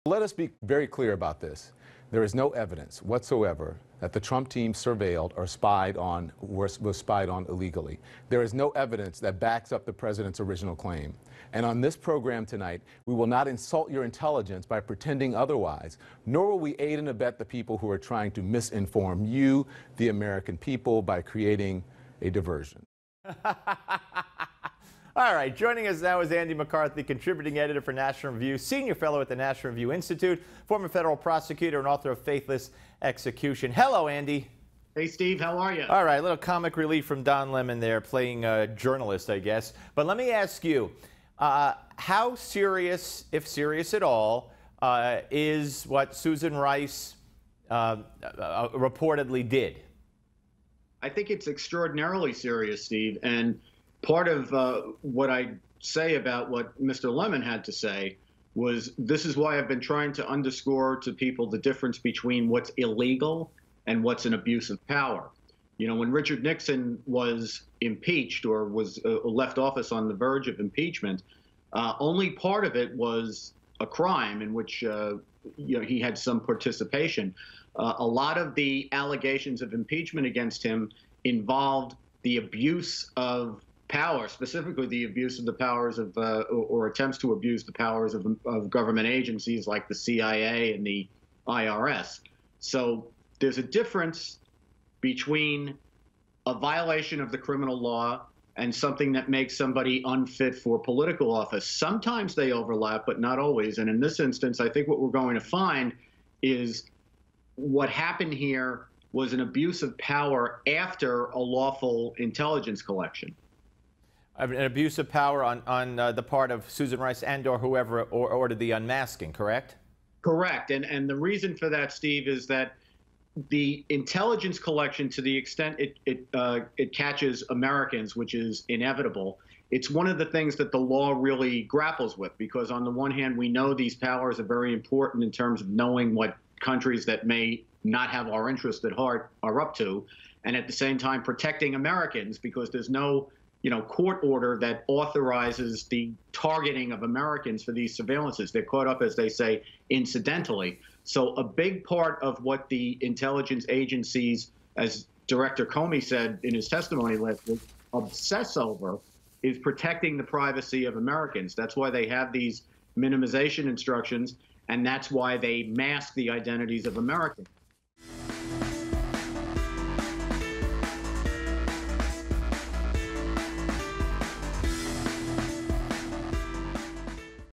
Let us be very clear about this. There is no evidence whatsoever that the Trump team surveilled or was spied on illegally. There is no evidence that backs up the president's original claim. And on this program tonight, we will not insult your intelligence by pretending otherwise, nor will we aid and abet the people who are trying to misinform you, the American people, by creating a diversion. All right, joining us now is Andy McCarthy, contributing editor for National Review, senior fellow at the National Review Institute, former federal prosecutor and author of Faithless Execution. Hello, Andy. Hey, Steve, how are you? All right, a little comic relief from Don Lemon there, playing journalist, I guess. But let me ask you, how serious, if serious at all, is what Susan Rice reportedly did? I think it's extraordinarily serious, Steve. And part of what I say about what Mr. Lemon had to say was, this is why I've been trying to underscore to people the difference between what's illegal and what's an abuse of power. You know, when Richard Nixon was impeached or was left office on the verge of impeachment, only part of it was a crime in which he had some participation. A lot of the allegations of impeachment against him involved the abuse of power, specifically the abuse of the powers of, or attempts to abuse the powers of government agencies like the CIA and the IRS. So there's a difference between a violation of the criminal law and something that makes somebody unfit for political office. Sometimes they overlap, but not always. And in this instance, I think what we're going to find is what happened here was an abuse of power after a lawful intelligence collection. An abuse of power on the part of Susan Rice and or whoever ordered the unmasking, correct? Correct. And the reason for that, Steve, is that the intelligence collection, to the extent it catches Americans, which is inevitable, it's one of the things that the law really grapples with, because on the one hand, we know these powers are very important in terms of knowing what countries that may not have our interest at heart are up to, and at the same time protecting Americans, because there's no court order that authorizes the targeting of Americans for these surveillances. They're caught up, as they say, incidentally. So a big part of what the intelligence agencies, as Director Comey said in his testimony last week, obsess over is protecting the privacy of Americans. That's why they have these minimization instructions, and that's why they mask the identities of Americans.